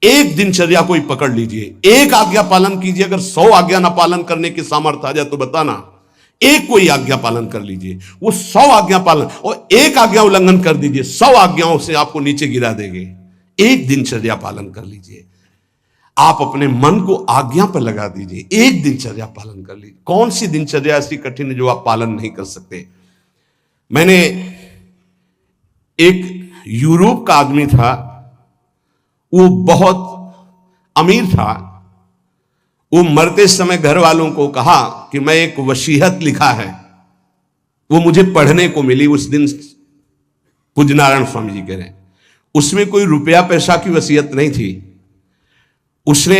एक दिनचर्या को ही पकड़ लीजिए, एक आज्ञा पालन कीजिए। अगर 100 आज्ञा ना पालन करने की सामर्थ्य आ जाए तो बताना, एक कोई आज्ञा पालन कर लीजिए। वो 100 आज्ञा पालन, और एक आज्ञा उल्लंघन कर दीजिए, 100 आज्ञाओं से आपको नीचे गिरा देंगे। एक दिनचर्या पालन कर लीजिए। आप अपने मन को आज्ञा पर लगा दीजिए, एक दिनचर्या पालन कर लीजिए। कौन सी दिनचर्या ऐसी कठिन है जो आप पालन नहीं कर सकते? मैंने एक यूरोप का आदमी था, वो बहुत अमीर था। वो मरते समय घर वालों को कहा कि मैं एक वसीयत लिखा है, वो मुझे पढ़ने को मिली उस दिन। पूज्य नारायण स्वामी जी कह रहे हैं, उसमें कोई रुपया पैसा की वसीयत नहीं थी। उसने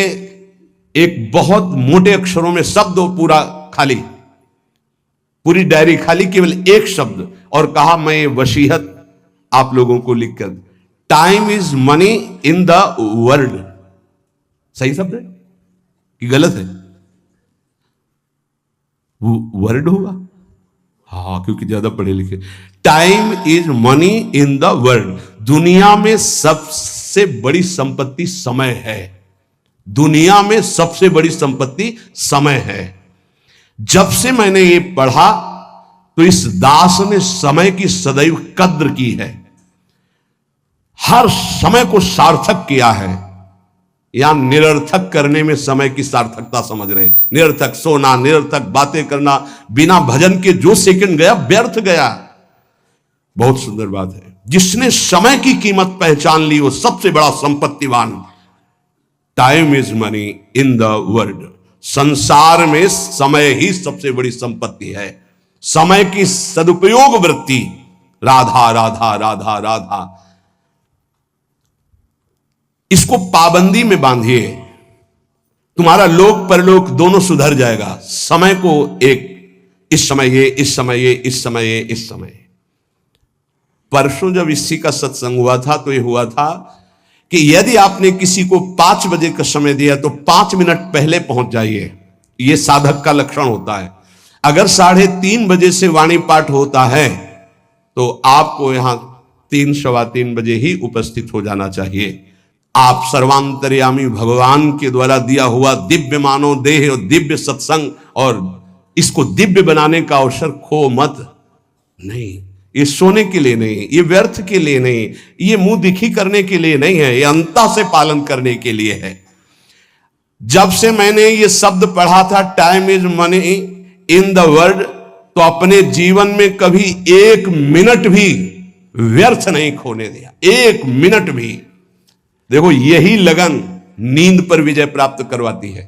एक बहुत मोटे अक्षरों में शब्द पूरा खाली, पूरी डायरी खाली, केवल एक शब्द, और कहा मैं ये वसीयत आप लोगों को लिखकर, time is money in the world. सही शब्द है कि गलत है? वर्ड होगा, हाँ, क्योंकि ज्यादा पढ़े लिखे। Time is money in the world. दुनिया में सबसे बड़ी संपत्ति समय है। दुनिया में सबसे बड़ी संपत्ति समय है। जब से मैंने ये पढ़ा तो इस दास ने समय की सदैव कद्र की है, हर समय को सार्थक किया है। या निरर्थक करने में समय की सार्थकता समझ रहे हैं। निरर्थक सोना, निरर्थक बातें करना, बिना भजन के जो सेकंड गया व्यर्थ गया। बहुत सुंदर बात है। जिसने समय की कीमत पहचान ली वो सबसे बड़ा संपत्तिवान। Time is money in the world. संसार में समय ही सबसे बड़ी संपत्ति है। समय की सदुपयोग वृत्ति, राधा राधा राधा राधा, इसको पाबंदी में बांधिए, तुम्हारा लोक परलोक दोनों सुधर जाएगा। समय को एक, इस समय ये, इस समय ये, इस समय ये, इस समय। परसों जब इसी का सत्संग हुआ था तो ये हुआ था कि यदि आपने किसी को 5 बजे का समय दिया तो 5 मिनट पहले पहुंच जाइए। यह साधक का लक्षण होता है। अगर 3:30 बजे से वाणी पाठ होता है तो आपको यहां 3 सवा 3 बजे ही उपस्थित हो जाना चाहिए। आप सर्वांतर्यामी भगवान के द्वारा दिया हुआ दिव्य मानव देह और दिव्य सत्संग, और इसको दिव्य बनाने का अवसर खो मत। नहीं, ये सोने के लिए नहीं, ये व्यर्थ के लिए नहीं, ये मुंह दिखी करने के लिए नहीं है, ये अंता से पालन करने के लिए है। जब से मैंने ये शब्द पढ़ा था, time is money in the world, तो अपने जीवन में कभी 1 मिनट भी व्यर्थ नहीं खोने दिया। 1 मिनट भी। देखो, यही लगन नींद पर विजय प्राप्त करवाती है।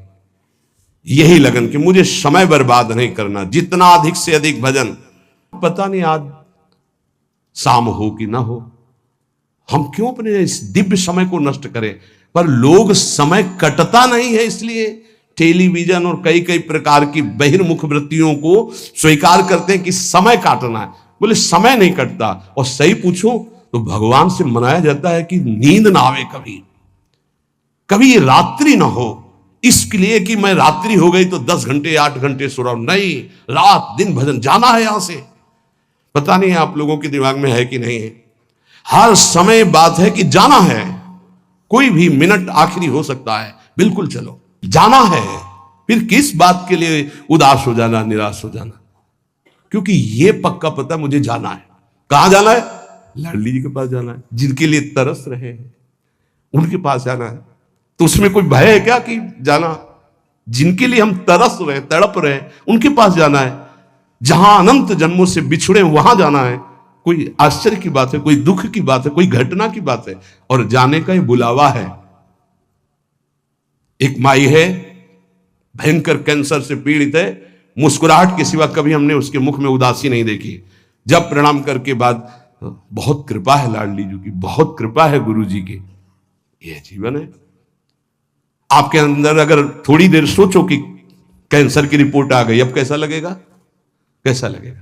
यही लगन कि मुझे समय बर्बाद नहीं करना, जितना अधिक से अधिक भजन। पता नहीं आज शाम हो कि ना हो, हम क्यों अपने इस दिव्य समय को नष्ट करें? पर लोग समय कटता नहीं है इसलिए टेलीविजन और कई कई प्रकार की बहिर्मुख वृत्तियों को स्वीकार करते हैं कि समय काटना है। बोले समय नहीं कटता। और सही पूछो तो भगवान से मनाया जाता है कि नींद ना आवे, कभी रात्रि ना हो, इसके लिए कि मैं रात्रि हो गई तो 10 घंटे 8 घंटे सो रहा हूं। नहीं, रात दिन भजन, जाना है यहां से। पता नहीं आप लोगों के दिमाग में है कि नहीं है। हर समय बात है कि जाना है। कोई भी मिनट आखिरी हो सकता है, बिल्कुल चलो, जाना है। फिर किस बात के लिए उदास हो जाना, निराश हो जाना? क्योंकि यह पक्का पता मुझे जाना है। कहां जाना है? लाडली जी के पास जाना है, जिनके लिए तरस रहे हैं उनके पास जाना है। तो उसमें कोई भय है क्या कि जाना? जिनके लिए हम तरस रहे, तड़प रहे, उनके पास जाना है। जहां अनंत जन्मों से बिछड़े वहां जाना है। कोई आश्चर्य की बात है, कोई दुख की बात है, कोई घटना की बात है, और जाने का ही बुलावा है। एक माई है, भयंकर कैंसर से पीड़ित है, मुस्कुराहट के सिवा कभी हमने उसके मुख में उदासी नहीं देखी। जब प्रणाम करके बाद, बहुत कृपा है लाडली जी की, बहुत कृपा है गुरु जी की। यह जीवन है। आपके अंदर अगर थोड़ी देर सोचो कि कैंसर की रिपोर्ट आ गई, अब कैसा लगेगा? कैसा लगेगा?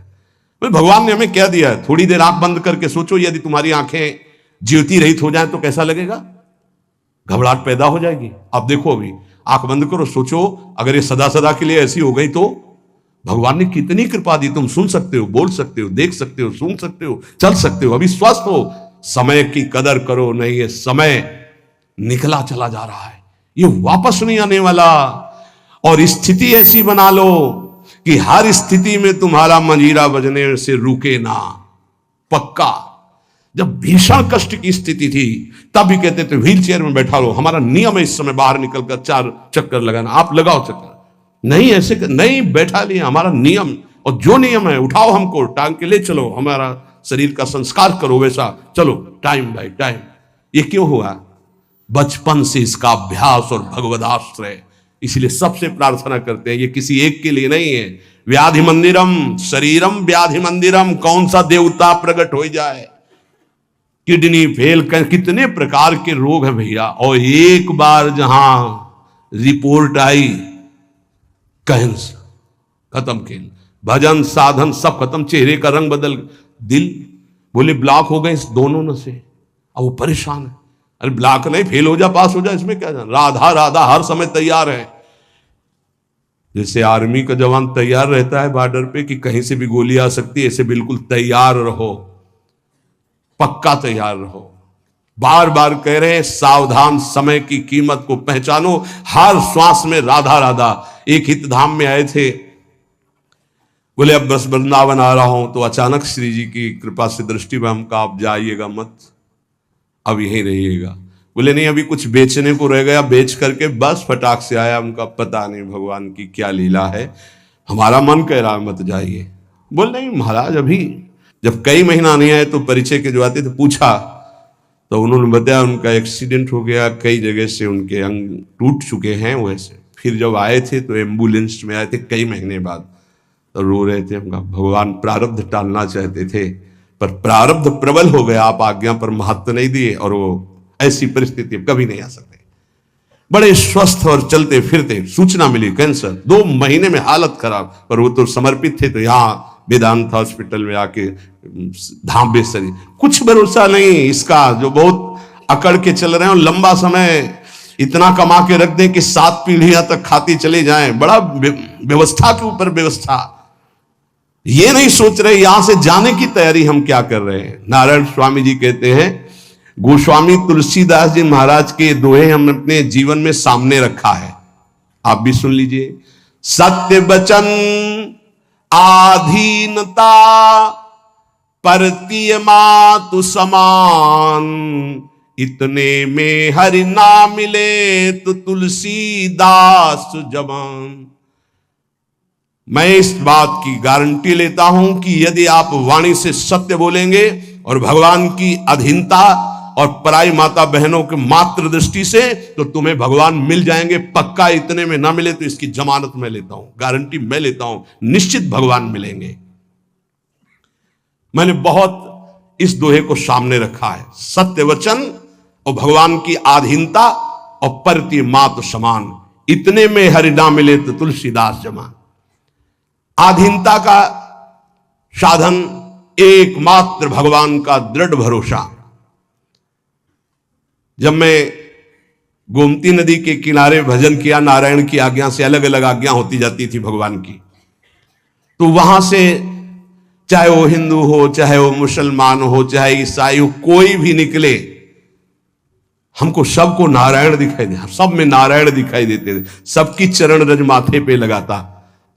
तो भगवान ने हमें क्या दिया है? थोड़ी देर आंख बंद करके सोचो, यदि तुम्हारी आंखें ज्योति रहित हो जाए तो कैसा लगेगा? घबराहट पैदा हो जाएगी। अब देखो, अभी आंख बंद करो, सोचो, अगर ये सदा सदा के लिए ऐसी हो गई तो भगवान ने कितनी कृपा दी। तुम सुन सकते हो, बोल सकते हो, देख सकते हो, सूंघ सकते हो, चल सकते हो, अभी स्वस्थ हो। समय की कदर करो। नहीं, ये समय निकला चला जा रहा है, ये वापस नहीं आने वाला। और स्थिति ऐसी बना लो कि हर स्थिति में तुम्हारा मंजीरा बजने से रुके ना, पक्का। जब भीषण कष्ट की स्थिति थी तब भी कहते थे व्हील चेयर में बैठा लो, हमारा नियम है इस समय बाहर निकलकर 4 चक्कर लगाना, आप लगाओ चक्कर। नहीं, ऐसे नहीं बैठा लिया, हमारा नियम, और जो नियम है उठाओ, हमको टांग के ले चलो, हमारा शरीर का संस्कार करो, वैसा चलो, टाइम बाय टाइम। ये क्यों हुआ? बचपन से इसका अभ्यास और भगवदाश्रय। इसलिए सबसे प्रार्थना करते हैं, ये किसी एक के लिए नहीं है। व्याधि मंदिरम शरीरम व्याधि मंदिरम, कौन सा देवता प्रकट हो जाए, किडनी फेल कर, कितने प्रकार के रोग हैं भैया। और एक बार जहां रिपोर्ट आई कैंसर, खत्म खेल, भजन साधन सब खत्म, चेहरे का रंग बदल, दिल बोले ब्लॉक हो गए इस दोनों न से। अब वो परेशान है, अरे ब्लॉक नहीं, फेल हो जा पास हो जा, इसमें क्या जाना। राधा राधा हर समय तैयार है, जैसे आर्मी का जवान तैयार रहता है बॉर्डर पे कि कहीं से भी गोली आ सकती है, ऐसे बिल्कुल तैयार रहो, पक्का तैयार रहो। बार बार कह रहे हैं सावधान, समय की कीमत को पहचानो, हर श्वास में राधा राधा। एक हित धाम में आए थे, बोले अब बस वृंदावन आ रहा हूं, तो अचानक श्री जी की कृपा से दृष्टि में हम कहा आप जाइएगा मत, अब यहीं रहिएगा। बोले नहीं, अभी कुछ बेचने को रह गया, बेच करके बस फटाक से आया। उनका पता नहीं भगवान की क्या लीला है, हमारा मन कह रहा है मत जाइए। बोल नहीं महाराज, अभी जब कई महीना नहीं आए तो परिचय के जो आते थे पूछा, तो उन्होंने बताया उनका एक्सीडेंट हो गया, कई जगह से उनके अंग टूट चुके हैं वैसे। फिर जब आए थे तो एम्बुलेंस में आए थे कई महीने बाद, तो रो रहे थे। उनका भगवान प्रारब्ध टालना चाहते थे पर प्रारब्ध प्रबल हो गया, आप आज्ञा पर महत्व नहीं दिए, और वो ऐसी परिस्थिति कभी नहीं आ सकते। बड़े स्वस्थ और चलते फिरते, सूचना मिली कैंसर, 2 महीने में हालत खराब, पर वो तो समर्पित थे, तो यहाँ वेदांत हॉस्पिटल में आके धाम बेसरी। कुछ भरोसा नहीं इसका, जो बहुत अकड़ के चल रहे हैं, और लंबा समय इतना कमा के रख दें कि 7 पीढ़ियां तक खाती चले जाएं, बड़ा व्यवस्था के ऊपर व्यवस्था। ये नहीं सोच रहे यहां से जाने की तैयारी हम क्या कर रहे हैं। नारायण स्वामी जी कहते हैं, गोस्वामी तुलसीदास जी महाराज के दोहे हम अपने जीवन में सामने रखा है, आप भी सुन लीजिए। सत्य वचन आधीनता परतीय मातु समान, इतने में हरि ना मिले तो तुलसीदास जवान। मैं इस बात की गारंटी लेता हूं कि यदि आप वाणी से सत्य बोलेंगे और भगवान की अधीनता और पराई माता बहनों के मात्र दृष्टि से, तो तुम्हें भगवान मिल जाएंगे पक्का। इतने में ना मिले तो इसकी जमानत मैं लेता हूं, गारंटी मैं लेता हूं, निश्चित भगवान मिलेंगे। मैंने बहुत इस दोहे को सामने रखा है, सत्य वचन और भगवान की आधीनता और परती मात समान, इतने में हरि ना मिले तो तुलसीदास जमान। आधीनता का साधन एकमात्र भगवान का दृढ़ भरोसा। जब मैं गोमती नदी के किनारे भजन किया, नारायण की आज्ञा से, अलग अलग आज्ञा होती जाती थी भगवान की, तो वहां से चाहे वो हिंदू हो, चाहे वो मुसलमान हो, चाहे ईसाई हो, कोई भी निकले, हमको सबको नारायण दिखाई दे, सब में नारायण दिखाई देते थे। सबकी चरण रज माथे पे लगाता,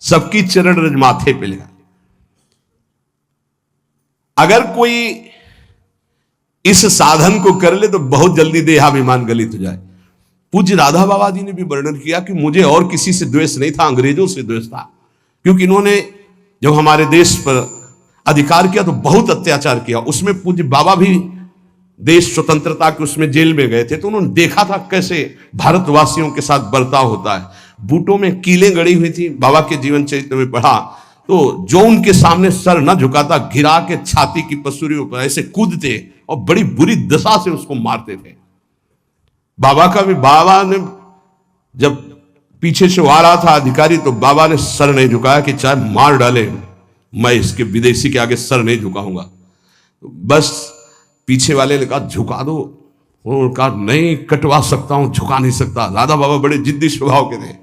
सबकी चरण रज माथे पे लगा। अगर कोई इस साधन को कर ले तो बहुत जल्दी देहाभिमान गलित हो जाए। पूज्य राधा बाबा जी ने भी वर्णन किया कि मुझे और किसी से द्वेष नहीं था, अंग्रेजों से द्वेष था, क्योंकि इन्होंने जब हमारे देश पर अधिकार किया तो बहुत अत्याचार किया। उसमें पूज्य बाबा भी देश स्वतंत्रता के उसमें जेल में गए थे, तो उन्होंने देखा था कैसे भारतवासियों के साथ बर्ताव होता है। बूटों में कीलें गड़ी हुई थी, बाबा के जीवन चरित्र में पढ़ा, तो जो उनके सामने सर न झुकाता, गिरा के छाती की पसुरियों पर ऐसे कूदते और बड़ी बुरी दशा से उसको मारते थे। बाबा का भी, बाबा ने जब पीछे से आ रहा था अधिकारी, तो बाबा ने सर नहीं झुकाया कि चाहे मार डाले, मैं इसके विदेशी के आगे सर नहीं झुकाऊंगा। बस पीछे वाले ने कहा झुका दो, उन्होंने कहा नहीं कटवा सकता हूं, झुका नहीं सकता। राधा बाबा बड़े जिद्दी स्वभाव के थे।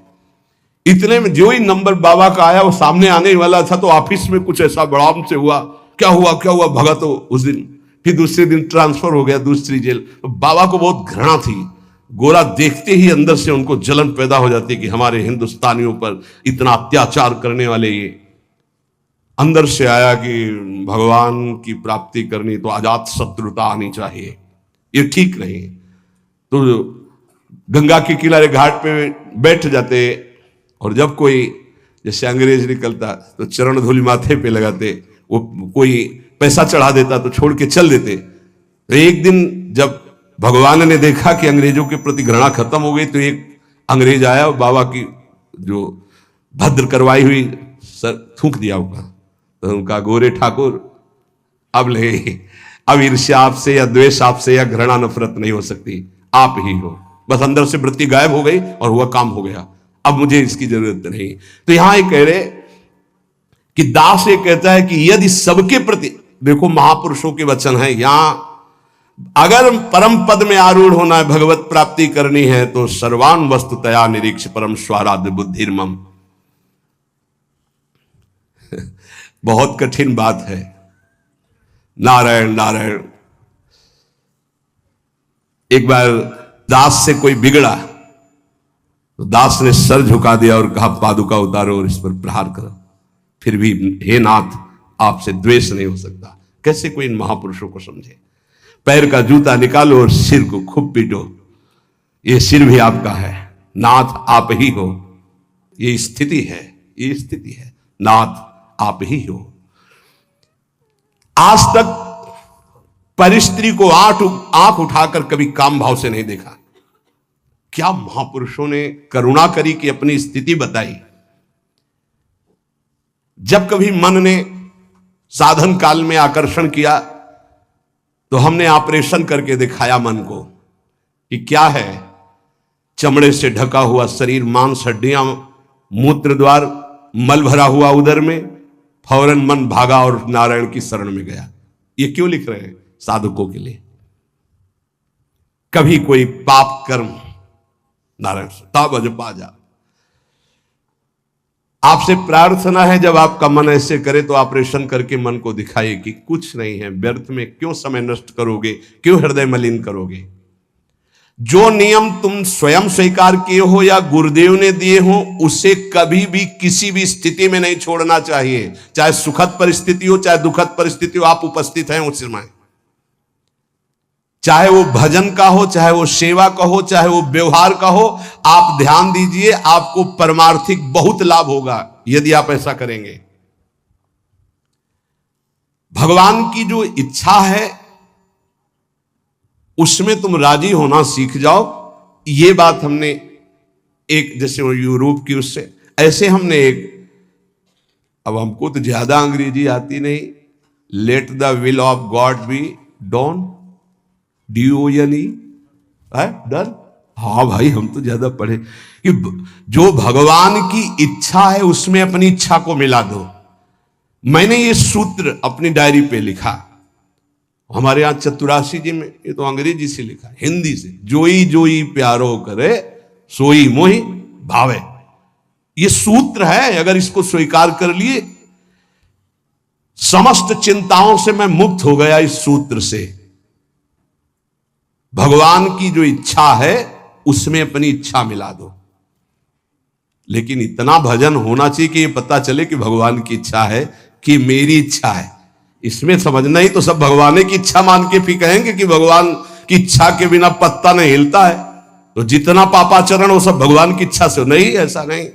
इतने में जो ही नंबर बाबा का आया, वो सामने आने वाला था, तो ऑफिस में कुछ ऐसा बड़ाम से हुआ, क्या हुआ भगा। तो उस दिन फिर दूसरे दिन ट्रांसफर हो गया दूसरी जेल। तो बाबा को बहुत घृणा थी, गोरा देखते ही अंदर से उनको जलन पैदा हो जाती कि हमारे हिंदुस्तानियों पर इतना अत्याचार करने वाले ये। अंदर से आया कि भगवान की प्राप्ति करनी तो अजात शत्रुता आनी चाहिए, ये ठीक नहीं। तो गंगा के किनारे घाट पे बैठ जाते और जब कोई जैसे अंग्रेज निकलता तो चरण धूलि माथे पे लगाते, वो कोई पैसा चढ़ा देता तो छोड़ के चल देते। तो एक दिन जब भगवान ने देखा कि अंग्रेजों के प्रति घृणा खत्म हो गई तो एक अंग्रेज आया, बाबा की जो भद्र करवाई हुई सर थूक दिया उनका। तो उनका गोरे ठाकुर अब ईर्ष्या आपसे या द्वेष आपसे या घृणा नफरत नहीं हो सकती, आप ही हो। बस अंदर से वृत्ति गायब हो गई और हुआ काम हो गया, अब मुझे इसकी जरूरत नहीं। तो यहां ये कह रहे कि दास ये कहता है कि यदि सबके प्रति, देखो महापुरुषों के वचन है, यहां अगर परम पद में आरूढ़ होना है, भगवत प्राप्ति करनी है तो सर्वान वस्तुतया निरीक्ष परम स्वाराध्य बुद्धिर्मम। बहुत कठिन बात है। नारायण नारायण। एक बार दास से कोई बिगड़ा तो दास ने सर झुका दिया और कहा पादुका उतारो और इस पर प्रहार करो। फिर भी हे नाथ आपसे द्वेष नहीं हो सकता। कैसे कोई इन महापुरुषों को समझे। पैर का जूता निकालो और सिर को खूब पीटो, ये सिर भी आपका है, नाथ आप ही हो। ये स्थिति है, ये स्थिति है, नाथ आप ही हो। आज तक परिस्त्री को आंख उठाकर कभी काम भाव से नहीं देखा। क्या महापुरुषों ने करुणा करी कि अपनी स्थिति बताई। जब कभी मन ने साधन काल में आकर्षण किया तो हमने ऑपरेशन करके दिखाया मन को कि क्या है। चमड़े से ढका हुआ शरीर, मांस, हड्डियां, मूत्र द्वार, मल भरा हुआ उदर में, फौरन मन भागा और नारायण की शरण में गया। ये क्यों लिख रहे हैं? साधकों के लिए। कभी कोई पाप कर्म, नारायण तब अजपा जा। आपसे प्रार्थना है जब आपका मन ऐसे करे तो ऑपरेशन करके मन को दिखाइए कि कुछ नहीं है, व्यर्थ में क्यों समय नष्ट करोगे, क्यों हृदय मलिन करोगे। जो नियम तुम स्वयं स्वीकार किए हो या गुरुदेव ने दिए हो उसे कभी भी किसी भी स्थिति में नहीं छोड़ना चाहिए। चाहे सुखद परिस्थिति हो, चाहे दुखद परिस्थिति हो, आप उपस्थित हैं उस समय। चाहे वो भजन का हो, चाहे वो सेवा का हो, चाहे वो व्यवहार का हो, आप ध्यान दीजिए, आपको परमार्थिक बहुत लाभ होगा यदि आप ऐसा करेंगे। भगवान की जो इच्छा है उसमें तुम राजी होना सीख जाओ। ये बात हमने एक, जैसे वो यूरोप की उससे ऐसे हमने एक, अब हमको तो ज्यादा अंग्रेजी आती नहीं, let the will of God be done, DONE done. हाँ भाई हम तो ज्यादा पढ़े कि जो भगवान की इच्छा है उसमें अपनी इच्छा को मिला दो। मैंने ये सूत्र अपनी डायरी पे लिखा। हमारे यहां चतुराशी जी में, ये तो अंग्रेजी से लिखा, हिंदी से, जोई जोई प्यारो करे सोई मोहि भावे। ये सूत्र है, अगर इसको स्वीकार कर लिए समस्त चिंताओं से मैं मुक्त हो गया। इस सूत्र से भगवान की जो इच्छा है उसमें अपनी इच्छा मिला दो। लेकिन इतना भजन होना चाहिए कि ये पता चले कि भगवान की इच्छा है कि मेरी इच्छा है। इसमें समझना ही तो सब भगवान की इच्छा मान के फिर कहेंगे कि भगवान की इच्छा के बिना पत्ता नहीं हिलता है, तो जितना पापाचरण वो सब भगवान की इच्छा से नहीं, ऐसा नहीं।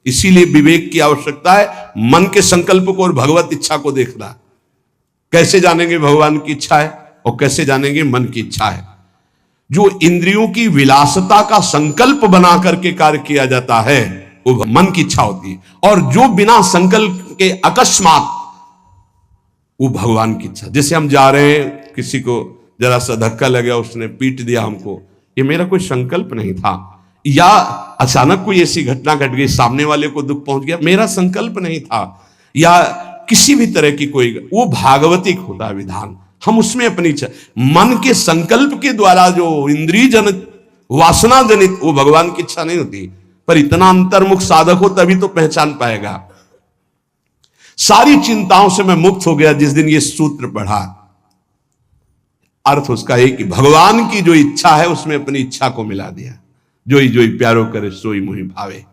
इसीलिए विवेक की आवश्यकता है, मन के संकल्प को और भगवत इच्छा को देखना। कैसे जानेंगे भगवान की इच्छा है और कैसे जानेंगे मन की इच्छा है। जो इंद्रियों की विलासता का संकल्प बना करके कार्य किया जाता है वो मन की इच्छा होती है, और जो बिना संकल्प के अकस्मात, वो भगवान की इच्छा। जैसे हम जा रहे हैं, किसी को जरा सा धक्का लगा, उसने पीट दिया हमको, ये मेरा कोई संकल्प नहीं था, या अचानक कोई ऐसी घटना घट गई, सामने वाले को दुख पहुंच गया, मेरा संकल्प नहीं था, या किसी भी तरह की कोई, वो भागवतिक होता है विधान। हम उसमें अपनी इच्छा, मन के संकल्प के द्वारा जो इंद्रिय जनित, वासना जनित, वो भगवान की इच्छा नहीं होती। पर इतना अंतर्मुख साधक हो तभी तो पहचान पाएगा। सारी चिंताओं से मैं मुक्त हो गया जिस दिन ये सूत्र पढ़ा। अर्थ उसका है कि भगवान की जो इच्छा है उसमें अपनी इच्छा को मिला दिया। जोई जोई प्यारो करे सोई मुहि भावे।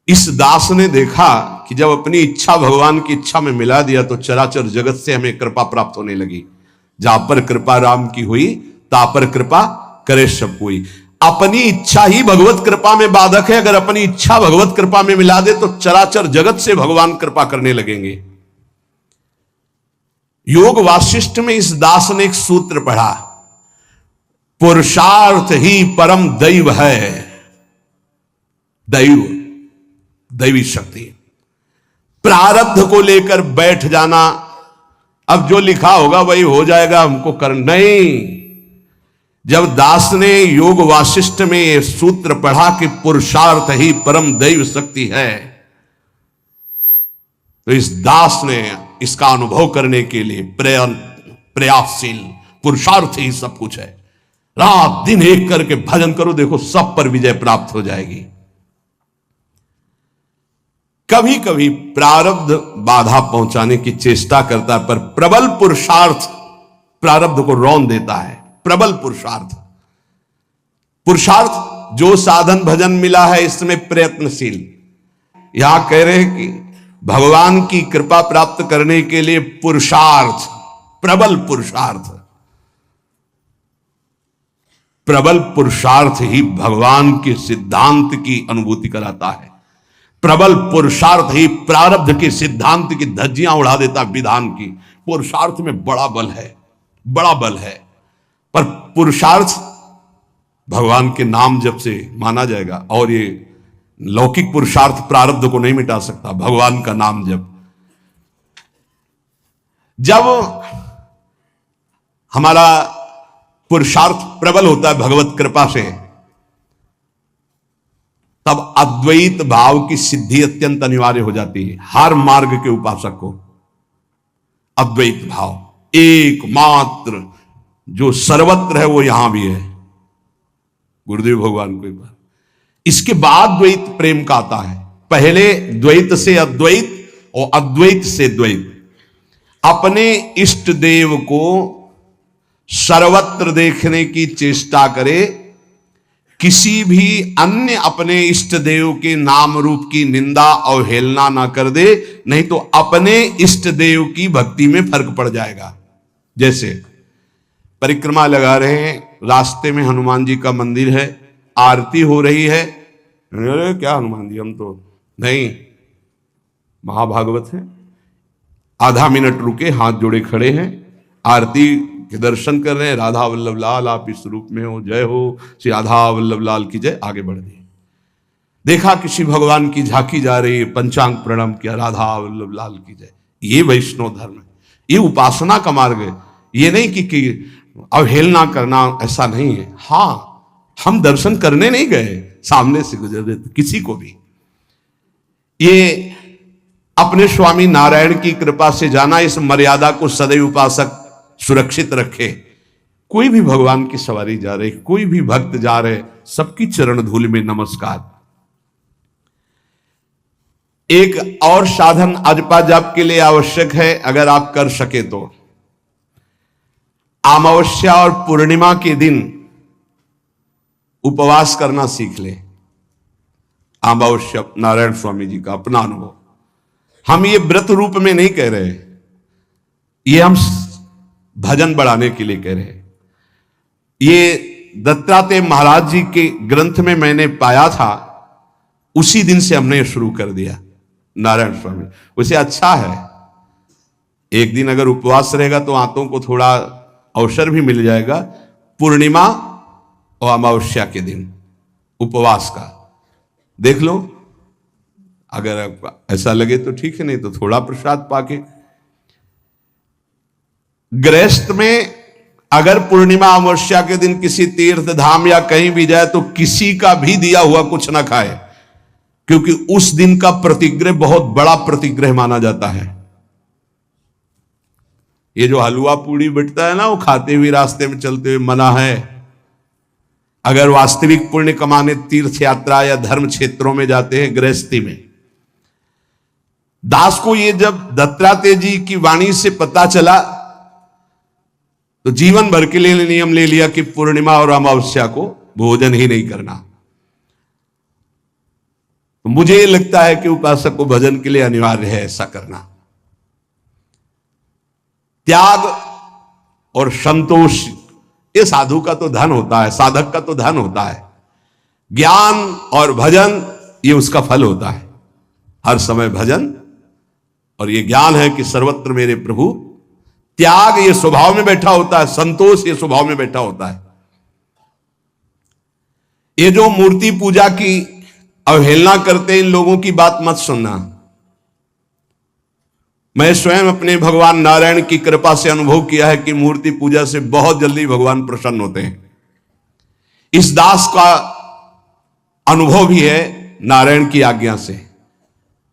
इस दास ने देखा कि जब अपनी इच्छा भगवान की इच्छा में मिला दिया तो चराचर जगत से हमें कृपा प्राप्त होने लगी। जहां पर कृपा राम की हुई ता पर कृपा करे सब कोई। अपनी इच्छा ही भगवत कृपा में बाधक है। अगर अपनी इच्छा भगवत कृपा में मिला दे तो चराचर जगत से भगवान कृपा करने लगेंगे। योग वासिष्ठ में इस दास ने एक सूत्र पढ़ा, पुरुषार्थ ही परम दैव है। दैव, दैवी शक्ति। प्रारब्ध को लेकर बैठ जाना, अब जो लिखा होगा वही हो जाएगा, हमको कर नहीं। जब दास ने योग वासिष्ठ में यह सूत्र पढ़ा कि पुरुषार्थ ही परम दैव शक्ति है, तो इस दास ने इसका अनुभव करने के लिए प्रयासशील, पुरुषार्थ ही सब कुछ है। रात दिन एक करके भजन करो, देखो सब पर विजय प्राप्त हो जाएगी। कभी कभी प्रारब्ध बाधा पहुंचाने की चेष्टा करता है, पर प्रबल पुरुषार्थ प्रारब्ध को रौन देता है। प्रबल पुरुषार्थ, पुरुषार्थ जो साधन भजन मिला है इसमें प्रयत्नशील। यहां कह रहे हैं कि भगवान की कृपा प्राप्त करने के लिए पुरुषार्थ, प्रबल पुरुषार्थ, प्रबल पुरुषार्थ ही भगवान के सिद्धांत की अनुभूति कराता है। प्रबल पुरुषार्थ ही प्रारब्ध के सिद्धांत की धज्जियां उड़ा देता विधान की। पुरुषार्थ में बड़ा बल है, बड़ा बल है। पर पुरुषार्थ भगवान के नाम जप से माना जाएगा, और ये लौकिक पुरुषार्थ प्रारब्ध को नहीं मिटा सकता। भगवान का नाम जप, जब हमारा पुरुषार्थ प्रबल होता है भगवत कृपा से, तब अद्वैत भाव की सिद्धि अत्यंत अनिवार्य हो जाती है। हर मार्ग के उपासक को अद्वैत भाव एकमात्र जो सर्वत्र है वो यहां भी है, गुरुदेव भगवान को एक बार। इसके बाद द्वैत प्रेम का आता है। पहले द्वैत से अद्वैत और अद्वैत से द्वैत। अपने इष्ट देव को सर्वत्र देखने की चेष्टा करे, किसी भी अन्य अपने इष्ट देव के नाम रूप की निंदा अवहेलना ना कर दे, नहीं तो अपने इष्ट देव की भक्ति में फर्क पड़ जाएगा। जैसे परिक्रमा लगा रहे हैं, रास्ते में हनुमान जी का मंदिर है, आरती हो रही है, अरे क्या हनुमान जी, हम तो नहीं, महाभागवत है। आधा मिनट रुके, हाथ जोड़े खड़े हैं, आरती के दर्शन कर रहे हैं, राधा वल्लभ लाल आप इस रूप में हो, जय हो श्री राधा वल्लभ लाल की जय। आगे बढ़ दिए, देखा किसी भगवान की झांकी जा रही है, पंचांग प्रणाम किया, राधा वल्लभ लाल की जय। ये वैष्णव धर्म है, ये उपासना का मार्ग है। ये नहीं कि अवहेलना करना, ऐसा नहीं है। हाँ, हम दर्शन करने नहीं गए, सामने से गुजर रहे थे, किसी को भी। ये अपने स्वामी नारायण की कृपा से जाना, इस मर्यादा को सदैव उपासक सुरक्षित रखे। कोई भी भगवान की सवारी जा रहे, कोई भी भक्त जा रहे, सबकी चरण धूल में नमस्कार। एक और साधन अजपा जाप के लिए आवश्यक है, अगर आप कर सके तो अमावस्या और पूर्णिमा के दिन उपवास करना सीख ले। अमावस्या नारायण स्वामी जी का अपना अनुभव, हम ये व्रत रूप में नहीं कह रहे, ये हम भजन बढ़ाने के लिए कह रहे हैं। ये दत्तात्रेय महाराज जी के ग्रंथ में मैंने पाया था, उसी दिन से हमने शुरू कर दिया नारायण स्वामी। उसे अच्छा है, एक दिन अगर उपवास रहेगा तो आंतों को थोड़ा अवसर भी मिल जाएगा। पूर्णिमा और अमावस्या के दिन उपवास का देख लो, अगर ऐसा लगे तो ठीक है, नहीं तो थोड़ा प्रसाद पाके। गृहस्थ में अगर पूर्णिमा अमावस्या के दिन किसी तीर्थ धाम या कहीं भी जाए तो किसी का भी दिया हुआ कुछ ना खाए, क्योंकि उस दिन का प्रतिग्रह बहुत बड़ा प्रतिग्रह माना जाता है। ये जो हलवा पूड़ी बिटता है ना, वो खाते हुए रास्ते में चलते हुए मना है। अगर वास्तविक पुण्य कमाने तीर्थ यात्रा या धर्म क्षेत्रों में जाते हैं, गृहस्थी में, दास को ये जब दत्तात्रेय जी की वाणी से पता चला तो जीवन भर के लिए नियम ले लिया कि पूर्णिमा और अमावस्या को भोजन ही नहीं करना। तो मुझे लगता है कि उपासक को भजन के लिए अनिवार्य है ऐसा करना। त्याग और संतोष ये साधु का तो धन होता है, साधक का तो धन होता है। ज्ञान और भजन ये उसका फल होता है। हर समय भजन और ये ज्ञान है कि सर्वत्र मेरे प्रभु। त्याग ये स्वभाव में बैठा होता है, संतोष ये स्वभाव में बैठा होता है। ये जो मूर्ति पूजा की अवहेलना करते हैं इन लोगों की बात मत सुनना। मैं स्वयं अपने भगवान नारायण की कृपा से अनुभव किया है कि मूर्ति पूजा से बहुत जल्दी भगवान प्रसन्न होते हैं। इस दास का अनुभव भी है नारायण की आज्ञा से।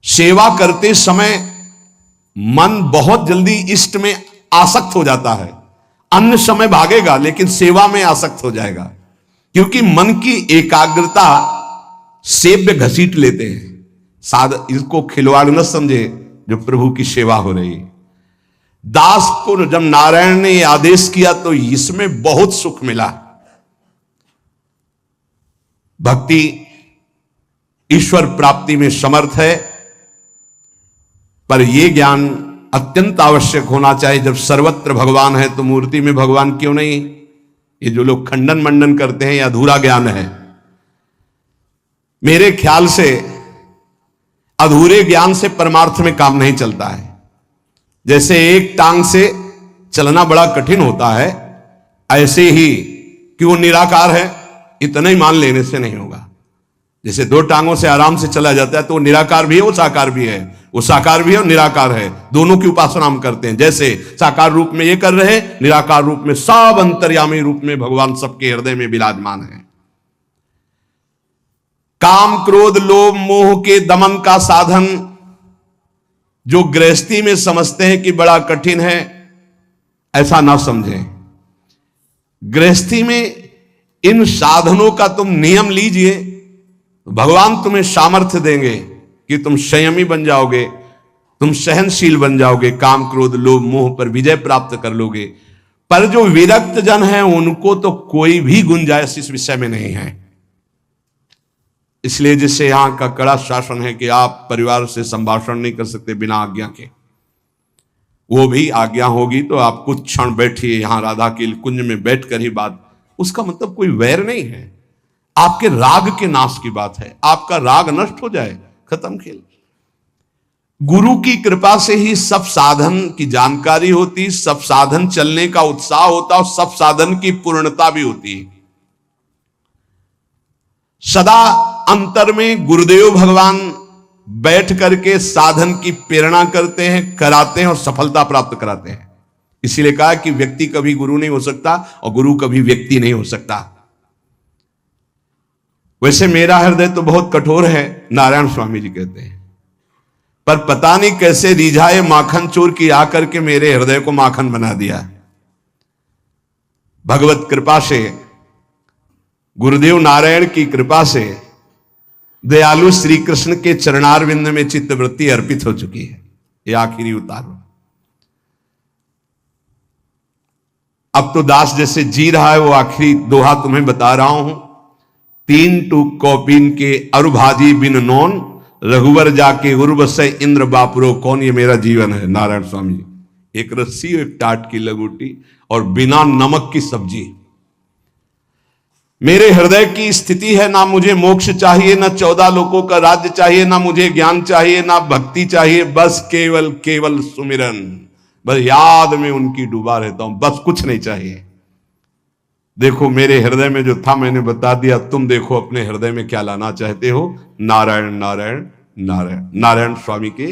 सेवा करते समय मन बहुत जल्दी इष्ट में आसक्त हो जाता है। अन्य समय भागेगा लेकिन सेवा में आसक्त हो जाएगा, क्योंकि मन की एकाग्रता सेव्य घसीट लेते हैं। इसको खिलवाड़ न समझे जो प्रभु की सेवा हो रही। दास को जब नारायण ने यह आदेश किया तो इसमें बहुत सुख मिला। भक्ति ईश्वर प्राप्ति में समर्थ है, पर यह ज्ञान अत्यंत आवश्यक होना चाहिए। जब सर्वत्र भगवान है तो मूर्ति में भगवान क्यों नहीं? ये जो लोग खंडन मंडन करते हैं यह अधूरा ज्ञान है। मेरे ख्याल से अधूरे ज्ञान से परमार्थ में काम नहीं चलता है। जैसे एक टांग से चलना बड़ा कठिन होता है, ऐसे ही कि वो निराकार है इतना ही मान लेने से नहीं होगा। जैसे दो टांगों से आराम से चला जाता है तो वो निराकार भी है, वो साकार भी है। वो साकार भी है और निराकार है, दोनों की उपासना हम करते हैं। जैसे साकार रूप में ये कर रहे हैं, निराकार रूप में सब अंतर्यामी रूप में भगवान सबके हृदय में विराजमान है। काम क्रोध लोभ मोह के दमन का साधन जो गृहस्थी में समझते हैं कि बड़ा कठिन है, ऐसा ना समझें। गृहस्थी में इन साधनों का तुम नियम लीजिए, भगवान तुम्हें सामर्थ्य देंगे कि तुम संयमी बन जाओगे, तुम सहनशील बन जाओगे, काम क्रोध लोभ मोह पर विजय प्राप्त कर लोगे। पर जो विरक्त जन है उनको तो कोई भी गुंजाइश इस विषय में नहीं है। इसलिए जिससे यहां का कड़ा शासन है कि आप परिवार से संभाषण नहीं कर सकते बिना आज्ञा के। वो भी आज्ञा होगी तो आप कुछ क्षण बैठिए यहां राधा के कुंज में बैठकर ही बात, उसका मतलब कोई वैर नहीं है, आपके राग के नाश की बात है। आपका राग नष्ट हो जाए, खत्म खेल। गुरु की कृपा से ही सब साधन की जानकारी होती, सब साधन चलने का उत्साह होता और सब साधन की पूर्णता भी होती है। सदा अंतर में गुरुदेव भगवान बैठ करके साधन की प्रेरणा करते हैं, कराते हैं और सफलता प्राप्त कराते हैं। इसीलिए कहा कि व्यक्ति कभी गुरु नहीं हो सकता और गुरु कभी व्यक्ति नहीं हो सकता। वैसे मेरा हृदय तो बहुत कठोर है, नारायण स्वामी जी कहते हैं, पर पता नहीं कैसे रिझाए माखन चोर की आकर के मेरे हृदय को माखन बना दिया। भगवत कृपा से, गुरुदेव नारायण की कृपा से दयालु श्री कृष्ण के चरणारविंद में चित्तवृत्ति अर्पित हो चुकी है। यह आखिरी उतार। अब तो दास जैसे जी रहा है वो आखिरी दोहा तुम्हें बता रहा हूं। 3 टूक कौपीन के अरुभाजी बिन नौन, रघुवर जाके उर्व से इंद्र बापुरो कौन। ये मेरा जीवन है नारायण स्वामी जी। एक रस्सी, एक टाट की लगोटी और बिना नमक की सब्जी। मेरे हृदय की स्थिति है, ना मुझे मोक्ष चाहिए, ना 14 लोकों का राज्य चाहिए, ना मुझे ज्ञान चाहिए, ना भक्ति चाहिए, बस केवल केवल सुमिरन। बस याद में उनकी डूबा रहता हूं, बस कुछ नहीं चाहिए। देखो मेरे हृदय में जो था मैंने बता दिया, तुम देखो अपने हृदय में क्या लाना चाहते हो। नारायण नारायण नारायण। नारायण स्वामी के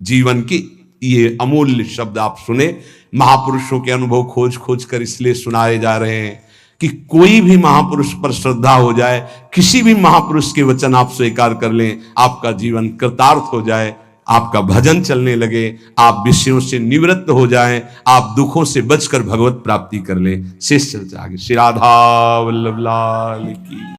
जीवन की ये अमूल्य शब्द आप सुने। महापुरुषों के अनुभव खोज खोज कर इसलिए सुनाए जा रहे हैं कि कोई भी महापुरुष पर श्रद्धा हो जाए, किसी भी महापुरुष के वचन आप स्वीकार कर लें, आपका जीवन कृतार्थ हो जाए, आपका भजन चलने लगे, आप विषयों से निवृत्त हो जाएं, आप दुखों से बचकर भगवत प्राप्ति कर लें। शेष चर्चा आगे। श्री राधा वल्लभ लाल की।